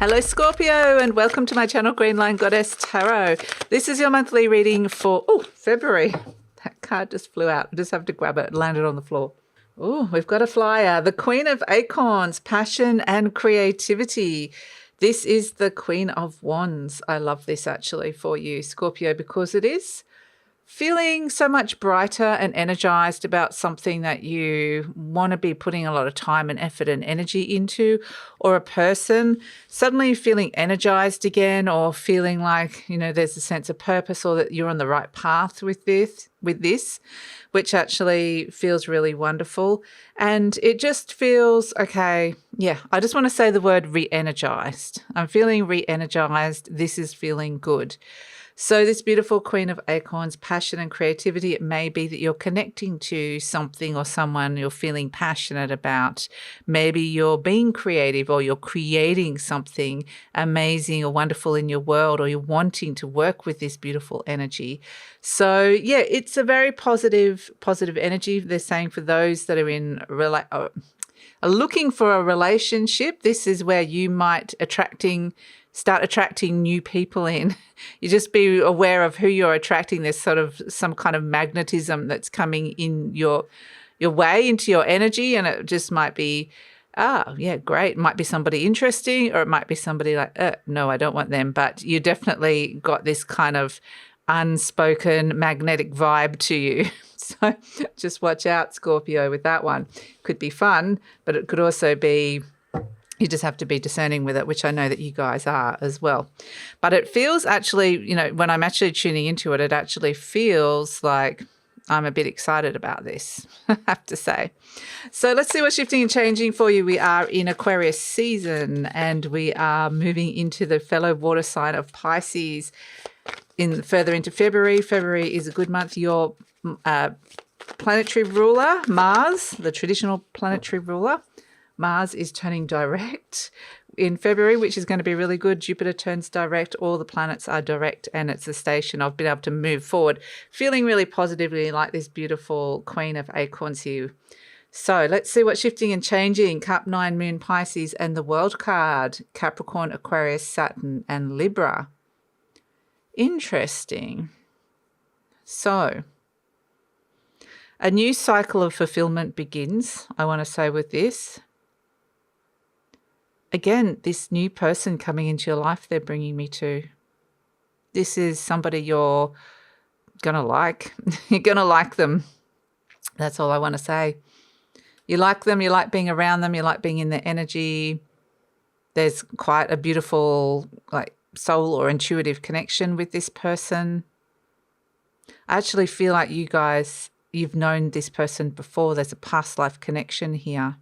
Hello Scorpio, and welcome to my channel GreenLion Goddess Tarot. This is your monthly reading for February. That card just flew out. I just have to grab it. It landed on the floor. Oh, we've got a flyer. The Queen of Acorns, passion and creativity. This is the Queen of Wands. I love this actually for you, Scorpio, because it is feeling so much brighter and energized about something that you want to be putting a lot of time and effort and energy into, or a person suddenly feeling energized again, or feeling like, you know, there's a sense of purpose, or that you're on the right path with this, which actually feels really wonderful. And it just feels okay. Yeah, I just want to say the word re-energized. I'm feeling re-energized. This is feeling good. So this beautiful Queen of Acorns, passion and creativity, it may be that you're connecting to something or someone you're feeling passionate about. Maybe you're being creative, or you're creating something amazing or wonderful in your world, or you're wanting to work with this beautiful energy. So yeah, it's a very positive energy. They're saying for those that are looking for a relationship, this is where you might start attracting new people in. You just be aware of who you're attracting. There's sort of some kind of magnetism that's coming in your way, into your energy, and it just might be, yeah, great. It might be somebody interesting, or it might be somebody like, no, I don't want them. But you definitely got this kind of unspoken magnetic vibe to you. So just watch out, Scorpio, with that one. Could be fun, but it could also be, you just have to be discerning with it, which I know that you guys are as well. But it feels actually, you know, when I'm actually tuning into it, it actually feels like I'm a bit excited about this, I have to say. So let's see what's shifting and changing for you. We are in Aquarius season, and we are moving into the fellow water sign of Pisces further into February. February is a good month. Your planetary ruler, Mars, the traditional planetary ruler, Mars is turning direct in February, which is going to be really good. Jupiter turns direct. All the planets are direct, and it's a station. I've been able to move forward, feeling really positively like this beautiful Queen of Acorns here. So let's see what's shifting and changing. Cup 9, Moon, Pisces, and the World card, Capricorn, Aquarius, Saturn, and Libra. Interesting. So a new cycle of fulfillment begins, I want to say, with this. Again, this new person coming into your life, they're bringing me to. This is somebody you're going to like. You're going to like them. That's all I want to say. You like them. You like being around them. You like being in their energy. There's quite a beautiful, like, soul or intuitive connection with this person. I actually feel like you guys, you've known this person before. There's a past life connection here.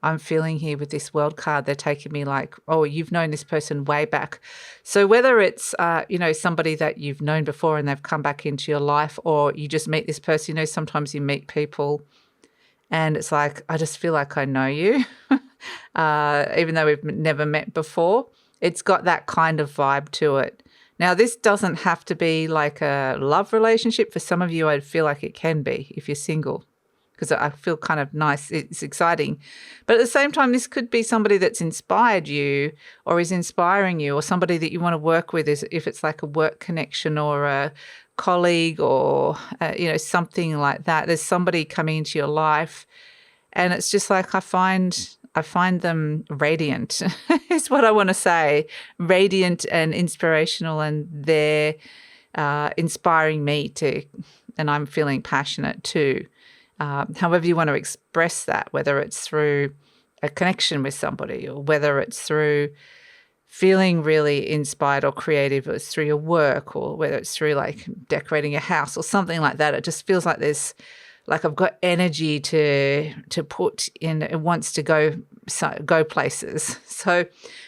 I'm feeling here with this World card, they're taking me like, oh, you've known this person way back. So whether it's, you know, somebody that you've known before and they've come back into your life, or you just meet this person, you know, sometimes you meet people and it's like, I just feel like I know you, even though we've never met before. It's got that kind of vibe to it. Now, this doesn't have to be like a love relationship. For some of you, I feel like it can be if you're single, because I feel kind of nice. It's exciting. But at the same time, this could be somebody that's inspired you or is inspiring you, or somebody that you want to work with, if it's like a work connection or a colleague, or, you know, something like that. There's somebody coming into your life and it's just like I find them radiant is what I want to say. Radiant and inspirational, and they're inspiring me to, and I'm feeling passionate too. However you want to express that, whether it's through a connection with somebody, or whether it's through feeling really inspired or creative, or it's through your work, or whether it's through like decorating a house or something like that. It just feels like there's, like, I've got energy to put in. It wants to go places. So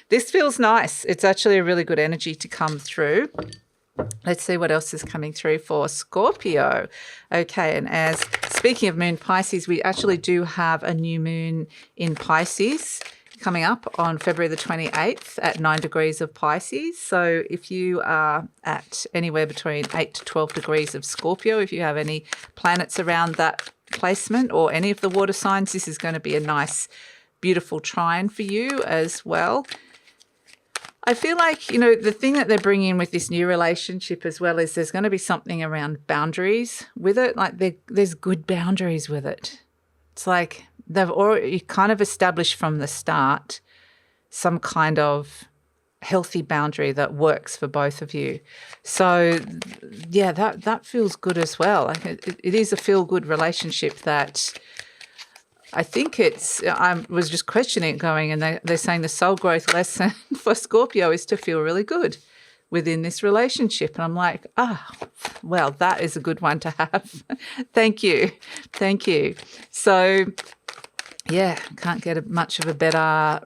this feels nice. It's actually a really good energy to come through. Let's see what else is coming through for Scorpio. Okay, and as speaking of Moon Pisces, we actually do have a new moon in Pisces coming up on February the 28th at 9 degrees of Pisces. So if you are at anywhere between 8 to 12 degrees of Scorpio, if you have any planets around that placement, or any of the water signs, this is going to be a nice, beautiful trine for you as well. I feel like, you know, the thing that they're bringing with this new relationship as well is there's going to be something around boundaries with it. Like there's good boundaries with it. It's like they've already kind of established from the start some kind of healthy boundary that works for both of you. So, yeah, that feels good as well. Like it is a feel-good relationship that I think I was just questioning it going, and they're saying the soul growth lesson for Scorpio is to feel really good within this relationship. And I'm like, well, that is a good one to have. Thank you. Thank you. So, yeah, can't get much of a better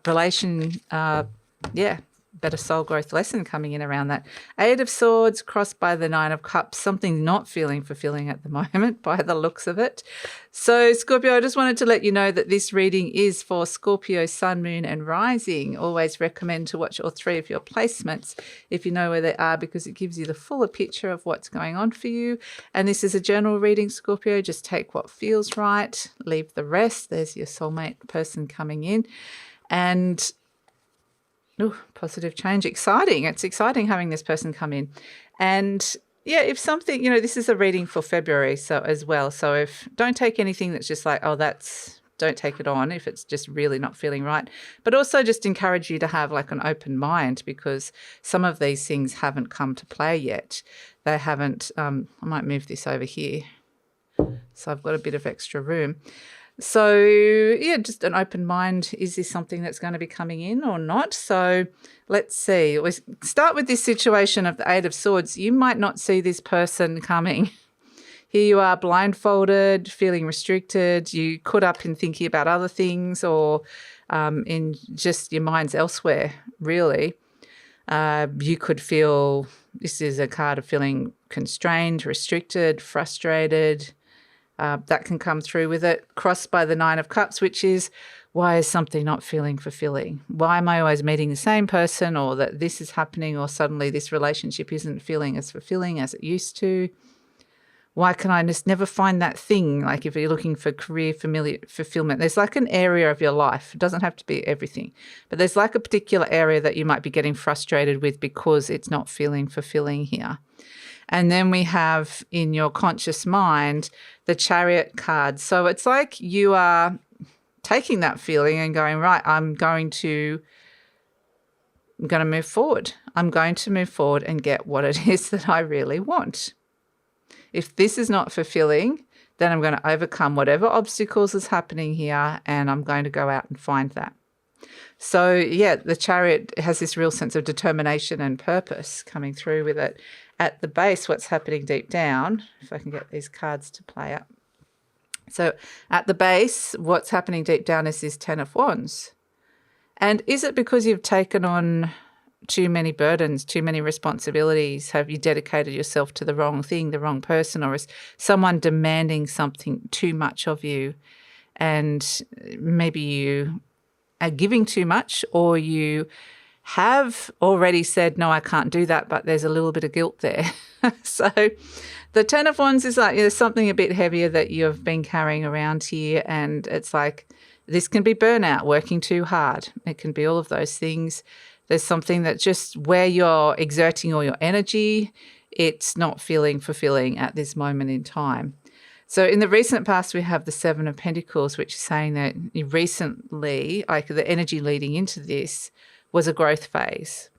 better soul growth lesson coming in around that. Eight of Swords crossed by the Nine of Cups, something not feeling fulfilling at the moment by the looks of it. So Scorpio, I just wanted to let you know that this reading is for Scorpio, Sun, Moon and Rising. Always recommend to watch all three of your placements if you know where they are, because it gives you the fuller picture of what's going on for you. And this is a general reading, Scorpio. Just take what feels right, leave the rest. There's your soulmate person coming in. And positive change. Exciting. It's exciting having this person come in. And yeah, if something, you know, this is a reading for February so as well. So don't take anything that's just like, don't take it on if it's just really not feeling right. But also just encourage you to have like an open mind, because some of these things haven't come to play yet. They haven't, I might move this over here. So I've got a bit of extra room. So, yeah, just an open mind. Is this something that's going to be coming in or not? So let's see. We start with this situation of the Eight of Swords. You might not see this person coming. Here you are blindfolded, feeling restricted. You caught up in thinking about other things, or in just your mind's elsewhere, really. You could feel, this is a card of feeling constrained, restricted, frustrated. That can come through with it. Crossed by the Nine of Cups, which is, why is something not feeling fulfilling? Why am I always meeting the same person, or that this is happening, or suddenly this relationship isn't feeling as fulfilling as it used to? Why can I just never find that thing? Like if you're looking for career fulfillment, there's like an area of your life. It doesn't have to be everything, but there's like a particular area that you might be getting frustrated with because it's not feeling fulfilling here. And then we have in your conscious mind the Chariot card. So it's like you are taking that feeling and going, right, I'm going to move forward. I'm going to move forward and get what it is that I really want. If this is not fulfilling, then I'm going to overcome whatever obstacles is happening here, and I'm going to go out and find that. So, yeah, the Chariot has this real sense of determination and purpose coming through with it. At the base, what's happening deep down, if I can get these cards to play up. So at the base, what's happening deep down is this Ten of Wands. And is it because you've taken on too many burdens, too many responsibilities? Have you dedicated yourself to the wrong thing, the wrong person, or is someone demanding something too much of you? And maybe you are giving too much, or you have already said, no, I can't do that, but there's a little bit of guilt there. So the Ten of Wands is like, there's something a bit heavier that you've been carrying around here, and it's like this can be burnout, working too hard. It can be all of those things. There's something that just where you're exerting all your energy, it's not feeling fulfilling at this moment in time. So in the recent past, we have the Seven of Pentacles, which is saying that recently, like the energy leading into this, was a growth phase.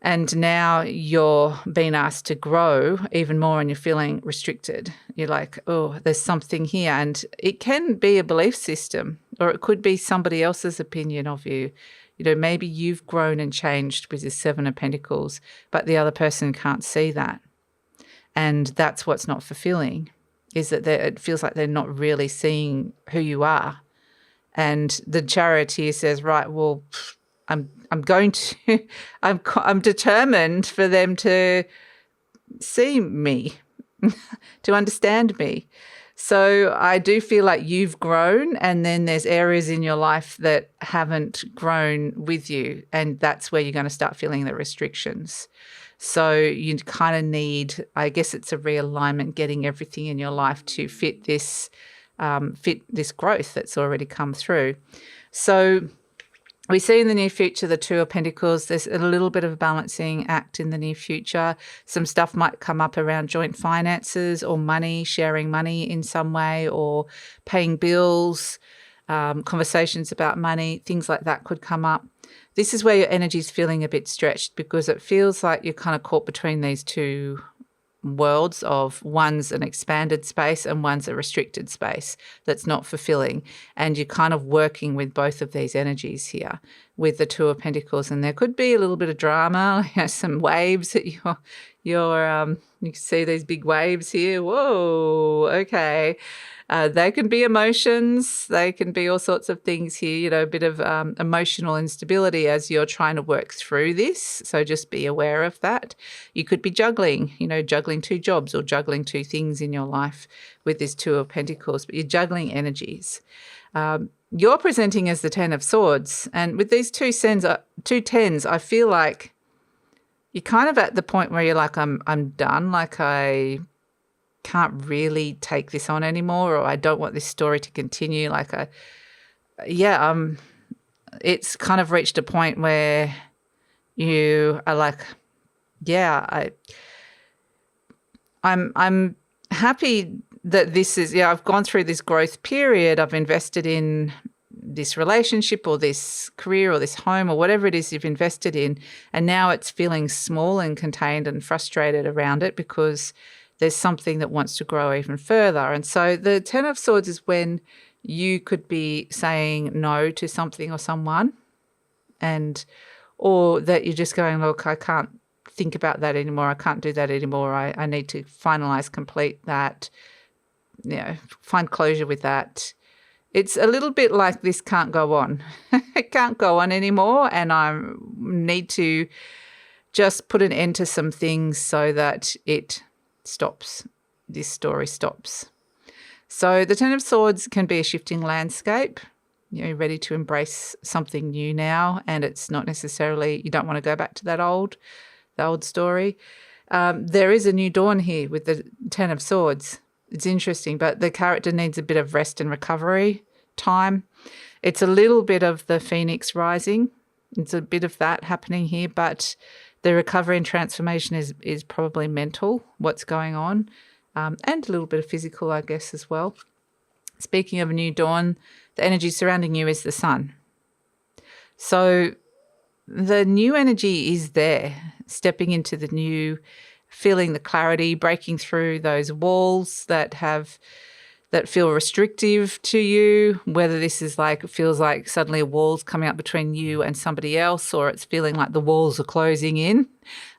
And now you're being asked to grow even more and you're feeling restricted. You're like, oh, there's something here. And it can be a belief system, or it could be somebody else's opinion of you. You know, maybe you've grown and changed with the Seven of Pentacles, but the other person can't see that. And that's what's not fulfilling, is that it feels like they're not really seeing who you are. And the Chariot here says, right, well, I'm determined for them to see me, to understand me. So I do feel like you've grown, and then there's areas in your life that haven't grown with you, and that's where you're going to start feeling the restrictions. So you kind of need, I guess it's a realignment, getting everything in your life to fit this growth that's already come through. So We see in the near future the Two of Pentacles. There's a little bit of a balancing act in the near future. Some stuff might come up around joint finances or money, sharing money in some way, or paying bills, conversations about money, things like that could come up. This is where your energy is feeling a bit stretched because it feels like you're kind of caught between these two worlds of one's an expanded space and one's a restricted space that's not fulfilling, and you're kind of working with both of these energies here with the Two of Pentacles. And there could be a little bit of drama, some waves that you can see these big waves here. Whoa, okay. They can be emotions. They can be all sorts of things here, a bit of emotional instability as you're trying to work through this. So just be aware of that. You could be juggling, juggling two jobs or juggling two things in your life with this Two of Pentacles, but you're juggling energies. You're presenting as the Ten of Swords. And with these two tens, I feel like you're kind of at the point where you're like, I'm done. Like I can't really take this on anymore, or I don't want this story to continue. It's kind of reached a point where you are like, I'm happy that this is, I've gone through this growth period. I've invested in this relationship or this career or this home or whatever it is you've invested in, and now it's feeling small and contained and frustrated around it because there's something that wants to grow even further. And so the Ten of Swords is when you could be saying no to something or someone, or that you're just going, look, I can't think about that anymore. I can't do that anymore. I need to finalize, complete that, find closure with that. It's a little bit like this can't go on. It can't go on anymore, and I need to just put an end to some things so that it stops. This story stops. So the Ten of Swords can be a shifting landscape. You're ready to embrace something new now, and it's not necessarily, you don't want to go back to the old story. There is a new dawn here with the Ten of Swords. It's interesting, but the character needs a bit of rest and recovery time. It's a little bit of the phoenix rising. It's a bit of that happening here, but the recovery and transformation is probably mental, what's going on, and a little bit of physical, I guess, as well. Speaking of a new dawn, the energy surrounding you is the sun. So the new energy is there, stepping into the new, feeling the clarity, breaking through those walls that feel restrictive to you, whether this is it feels like suddenly a wall's coming up between you and somebody else, or it's feeling like the walls are closing in,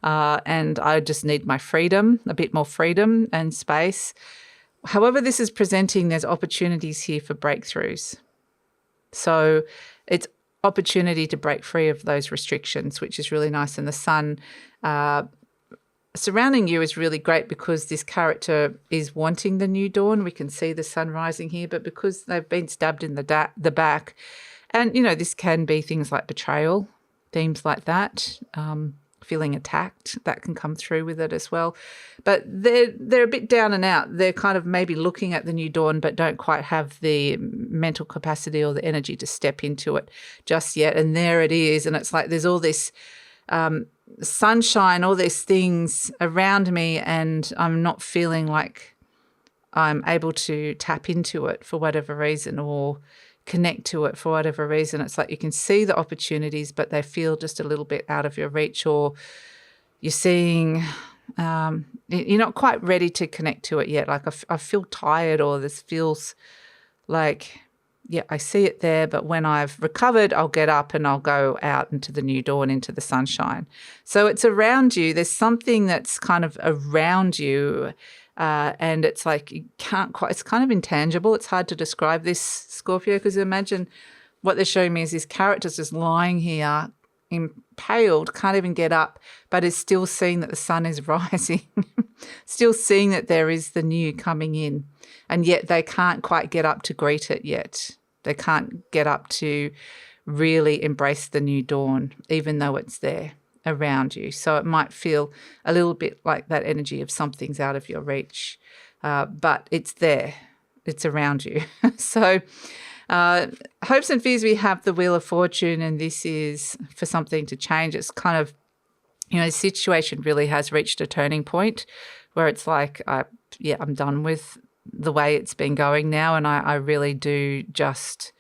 and I just need my freedom, a bit more freedom and space. However this is presenting, there's opportunities here for breakthroughs. So it's opportunity to break free of those restrictions, which is really nice. And the sun surrounding you is really great because this character is wanting the new dawn. We can see the sun rising here, but because they've been stabbed in the back, and, this can be things like betrayal, themes like that, feeling attacked, that can come through with it as well. But they're a bit down and out. They're kind of maybe looking at the new dawn but don't quite have the mental capacity or the energy to step into it just yet. And there it is. And it's like there's all this sunshine, all these things around me, and I'm not feeling like I'm able to tap into it for whatever reason or connect to it for whatever reason. It's like you can see the opportunities, but they feel just a little bit out of your reach, or you're seeing you're not quite ready to connect to it yet. Like I feel tired, or this feels like, yeah, I see it there, but when I've recovered, I'll get up and I'll go out into the new dawn, into the sunshine. So it's around you. There's something that's kind of around you, and it's like you can't quite, it's kind of intangible. It's hard to describe this, Scorpio, because imagine what they're showing me is this character's just lying here, impaled, can't even get up, but is still seeing that the sun is rising, still seeing that there is the new coming in, and yet they can't quite get up to greet it yet. They can't get up to really embrace the new dawn, even though it's there around you. So it might feel a little bit like that energy of something's out of your reach, but it's there. It's around you. So Hopes and fears, we have the Wheel of Fortune, and this is for something to change. It's kind of, the situation really has reached a turning point where it's like, I'm done with the way it's been going now, and I really do just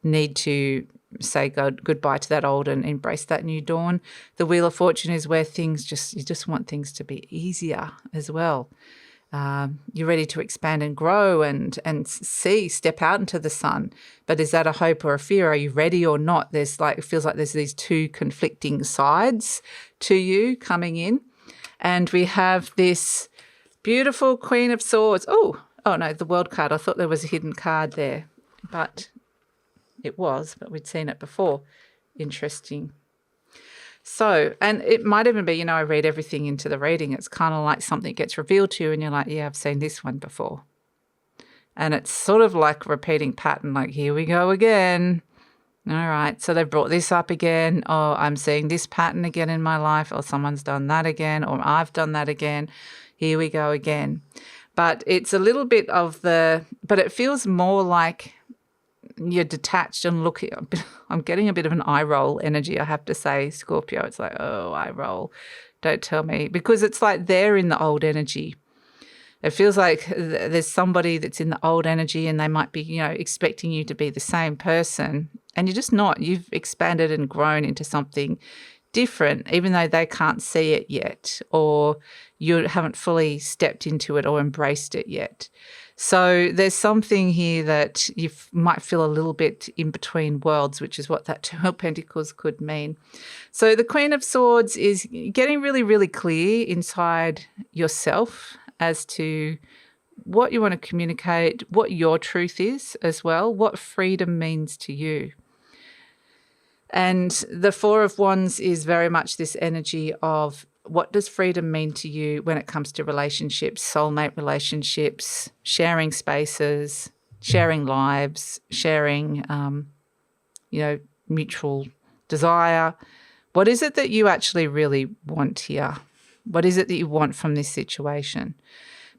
need to say goodbye to that old and embrace that new dawn. The Wheel of Fortune is where you just want things to be easier as well. You're ready to expand and grow and step out into the sun. But is that a hope or a fear? Are you ready or not? It feels like there's these two conflicting sides to you coming in. And we have this beautiful Queen of Swords. Oh no, the World card. I thought there was a hidden card there, but we'd seen it before. Interesting. So, and it might even be, I read everything into the reading. It's kind of like something gets revealed to you and you're like, yeah, I've seen this one before. And it's sort of like a repeating pattern, like, here we go again. All right, so they've brought this up again. Oh, I'm seeing this pattern again in my life, or someone's done that again, or I've done that again. Here we go again. But it's a little bit but it feels more like you're detached and looking. I'm getting a bit of an eye roll energy, I have to say, Scorpio. It's like, oh, eye roll. Don't tell me. Because it's like they're in the old energy. It feels like there's somebody that's in the old energy and they might be, expecting you to be the same person. And you're just not. You've expanded and grown into something different, even though they can't see it yet, or you haven't fully stepped into it or embraced it yet. So there's something here that you might feel a little bit in between worlds, which is what that Two of Pentacles could mean. So the Queen of Swords is getting really, really clear inside yourself as to what you want to communicate, what your truth is as well, what freedom means to you. And the Four of Wands is very much this energy of, what does freedom mean to you when it comes to relationships, soulmate relationships, sharing spaces, sharing lives, sharing, mutual desire? What is it that you actually really want here? What is it that you want from this situation?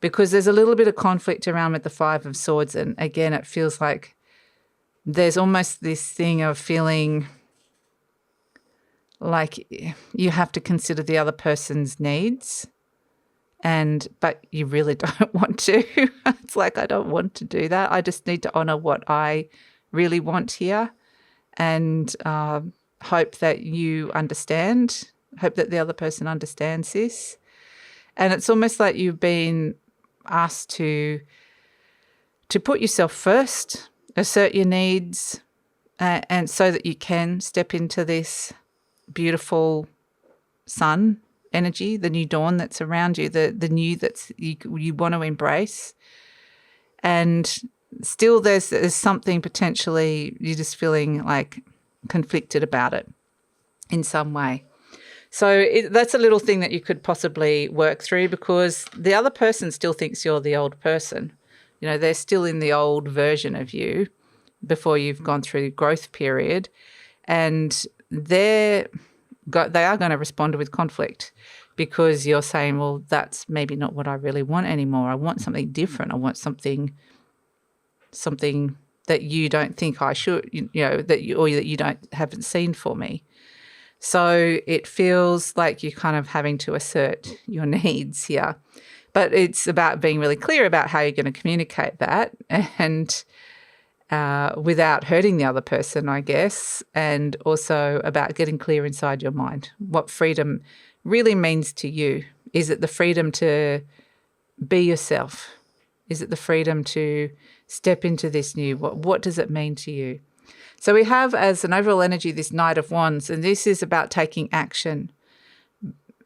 Because there's a little bit of conflict around with the Five of Swords. And again, it feels like there's almost this thing of feeling like you have to consider the other person's needs, but you really don't want to. It's like, I don't want to do that. I just need to honour what I really want here, and hope that you understand, hope that the other person understands this. And it's almost like you've been asked to put yourself first, assert your needs, and so that you can step into this beautiful sun energy, the new dawn that's around you, the new that's you want to embrace. And still there's something potentially you're just feeling like conflicted about it in some way. So that's a little thing that you could possibly work through, because the other person still thinks you're the old person. They're still in the old version of you before you've gone through the growth period, and they are going to respond with conflict, because you're saying, well, that's maybe not what I really want anymore. I want something different. I want something that you don't think I should, that you haven't seen for me. So it feels like you're kind of having to assert your needs here. But it's about being really clear about how you're going to communicate that, and without hurting the other person, I guess, and also about getting clear inside your mind what freedom really means to you. Is it the freedom to be yourself? Is it the freedom to step into this new? What does it mean to you? So we have as an overall energy this Knight of Wands, and this is about taking action.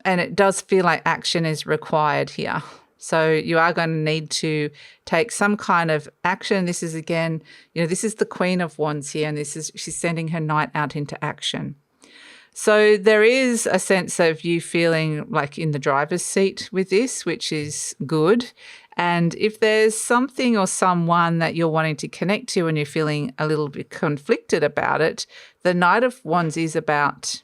And it does feel like action is required here. So you are going to need to take some kind of action. This is, again, this is the Queen of Wands here, and she's sending her knight out into action. So there is a sense of you feeling like in the driver's seat with this, which is good. And if there's something or someone that you're wanting to connect to and you're feeling a little bit conflicted about it, the Knight of Wands is about,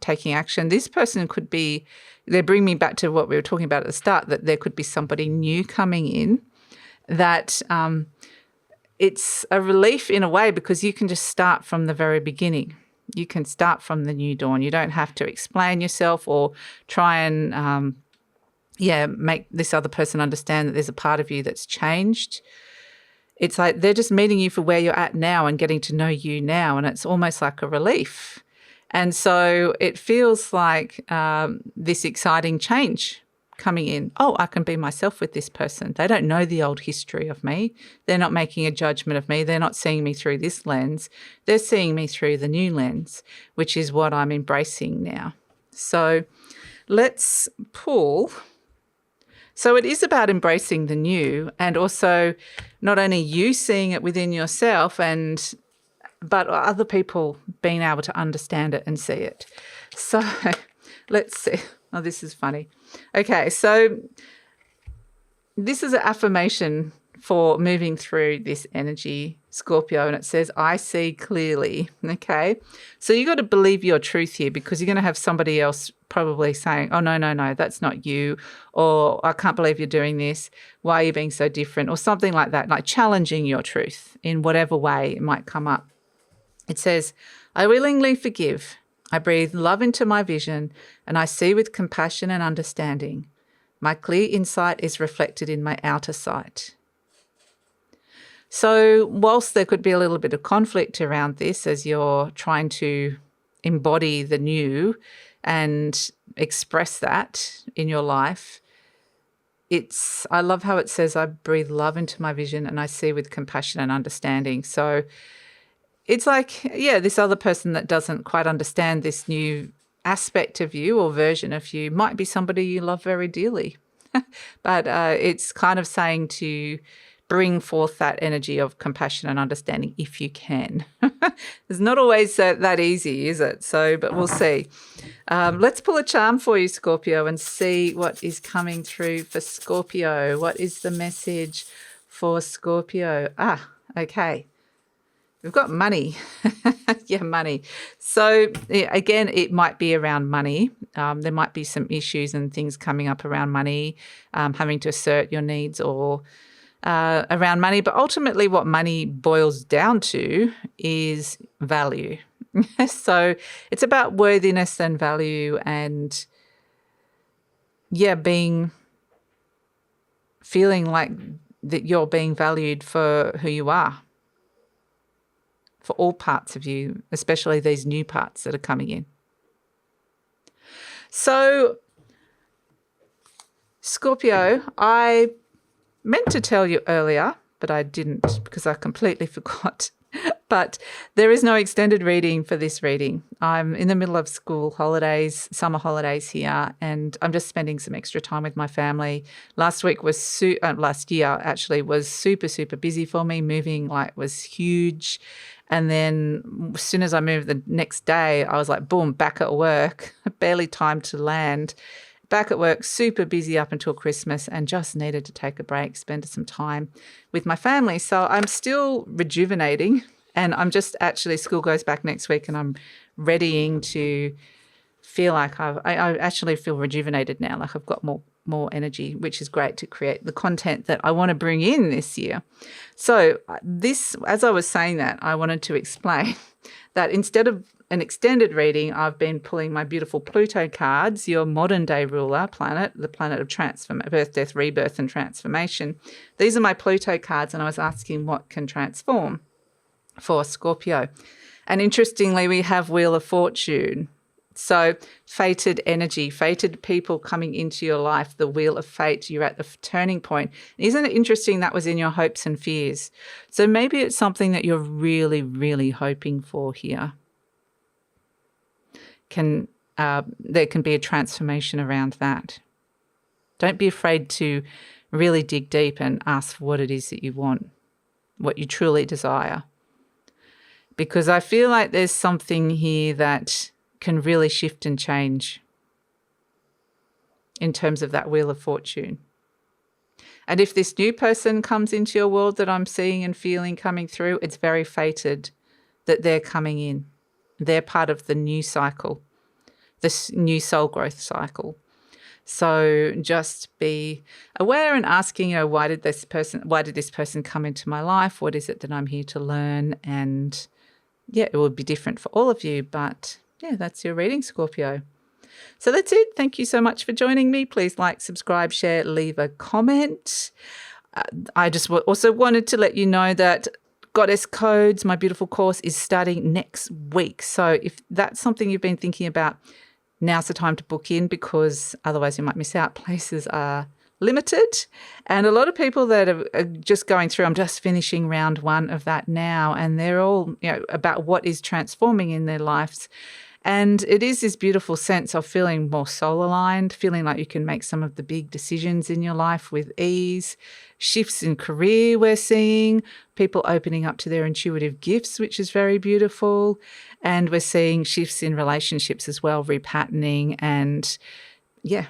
taking action. This person could be, they bring me back to what we were talking about at the start, that there could be somebody new coming in that it's a relief in a way because you can just start from the very beginning. You can start from the new dawn. You don't have to explain yourself or try and, make this other person understand that there's a part of you that's changed. It's like they're just meeting you for where you're at now and getting to know you now, and it's almost like a relief. And so it feels like this exciting change coming in. Oh, I can be myself with this person. They don't know the old history of me. They're not making a judgment of me. They're not seeing me through this lens. They're seeing me through the new lens, which is what I'm embracing now. So let's pull. So it is about embracing the new, and also not only you seeing it within yourself but other people being able to understand it and see it. So let's see. Oh, this is funny. Okay, so this is an affirmation for moving through this energy, Scorpio, and it says, I see clearly. Okay, so you got to believe your truth here, because you're going to have somebody else probably saying, oh, no, that's not you, or I can't believe you're doing this. Why are you being so different? Or something like that, like challenging your truth in whatever way it might come up. It says, I willingly forgive. I breathe love into my vision, and I see with compassion and understanding. My clear insight is reflected in my outer sight. So whilst there could be a little bit of conflict around this as you're trying to embody the new and express that in your life, I love how it says, I breathe love into my vision and I see with compassion and understanding. So it's like, this other person that doesn't quite understand this new aspect of you or version of you might be somebody you love very dearly. But it's kind of saying to bring forth that energy of compassion and understanding if you can. It's not always that easy, is it? So, but we'll see. Let's pull a charm for you, Scorpio, and see what is coming through for Scorpio. What is the message for Scorpio? Okay. We've got money. Money. So again, it might be around money. There might be some issues and things coming up around money, having to assert your needs or around money. But ultimately what money boils down to is value. So it's about worthiness and value and, feeling like that you're being valued for who you are. For all parts of you, especially these new parts that are coming in. So, Scorpio, I meant to tell you earlier, but I didn't because I completely forgot. But there is no extended reading for this reading. I'm in the middle of school holidays, summer holidays here, and I'm just spending some extra time with my family. Last year actually was super, super busy for me. Moving was huge. And then as soon as I moved the next day, I was like, boom, back at work, barely time to land. Back at work, super busy up until Christmas and just needed to take a break, spend some time with my family. So I'm still rejuvenating and I'm just school goes back next week and I'm readying to feel like I actually feel rejuvenated now, like I've got more energy, which is great to create the content that I want to bring in this year. So as I was saying that, I wanted to explain that instead of an extended reading, I've been pulling my beautiful Pluto cards, your modern day ruler planet, the planet of birth, death, rebirth, and transformation. These are my Pluto cards, and I was asking what can transform for Scorpio. And interestingly, we have Wheel of Fortune. So fated energy, fated people coming into your life, the wheel of fate, you're at the turning point. Isn't it interesting that was in your hopes and fears? So maybe it's something that you're really, really hoping for here. There can be a transformation around that. Don't be afraid to really dig deep and ask for what it is that you want, what you truly desire. Because I feel like there's something here that can really shift and change in terms of that Wheel of Fortune. And if this new person comes into your world that I'm seeing and feeling coming through, it's very fated that they're coming in. They're part of the new cycle, this new soul growth cycle. So just be aware and asking, why did this person come into my life? What is it that I'm here to learn? And yeah, it will be different for all of you, but yeah, that's your reading, Scorpio. So that's it. Thank you so much for joining me. Please like, subscribe, share, leave a comment. I just also wanted to let you know that Goddess Codes, my beautiful course, is starting next week. So if that's something you've been thinking about, now's the time to book in, because otherwise you might miss out. Places are limited. And a lot of people that are just going through, I'm just finishing round 1 of that now, and they're all, about what is transforming in their lives. And it is this beautiful sense of feeling more soul aligned, feeling like you can make some of the big decisions in your life with ease, shifts in career we're seeing, people opening up to their intuitive gifts, which is very beautiful. And we're seeing shifts in relationships as well, repatterning and,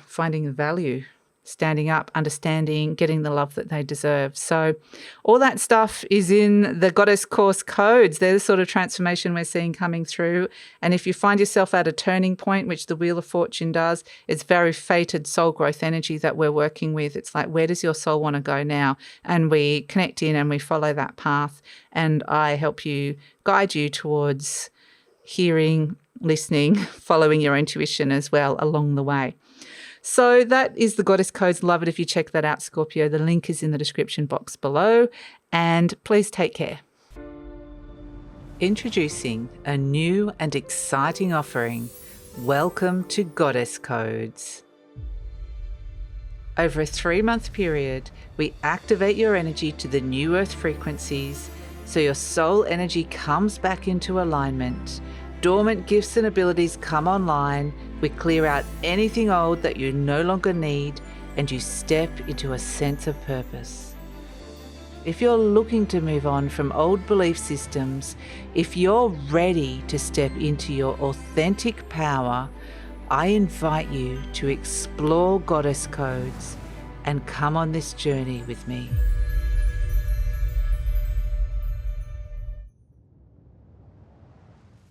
finding the value, standing up, understanding, getting the love that they deserve. So all that stuff is in the Goddess Course codes. They're the sort of transformation we're seeing coming through. And if you find yourself at a turning point, which the Wheel of Fortune does, it's very fated soul growth energy that we're working with. It's like, where does your soul want to go now? And we connect in and we follow that path. And I help you, guide you towards hearing, listening, following your intuition as well along the way. So that is the Goddess Codes. Love it if you check that out, Scorpio. The link is in the description box below. And please take care. Introducing a new and exciting offering. Welcome to Goddess Codes. Over a 3-month period, we activate your energy to the new earth frequencies so your soul energy comes back into alignment. Dormant gifts and abilities come online. We clear out anything old that you no longer need, and you step into a sense of purpose. If you're looking to move on from old belief systems, if you're ready to step into your authentic power, I invite you to explore Goddess Codes and come on this journey with me.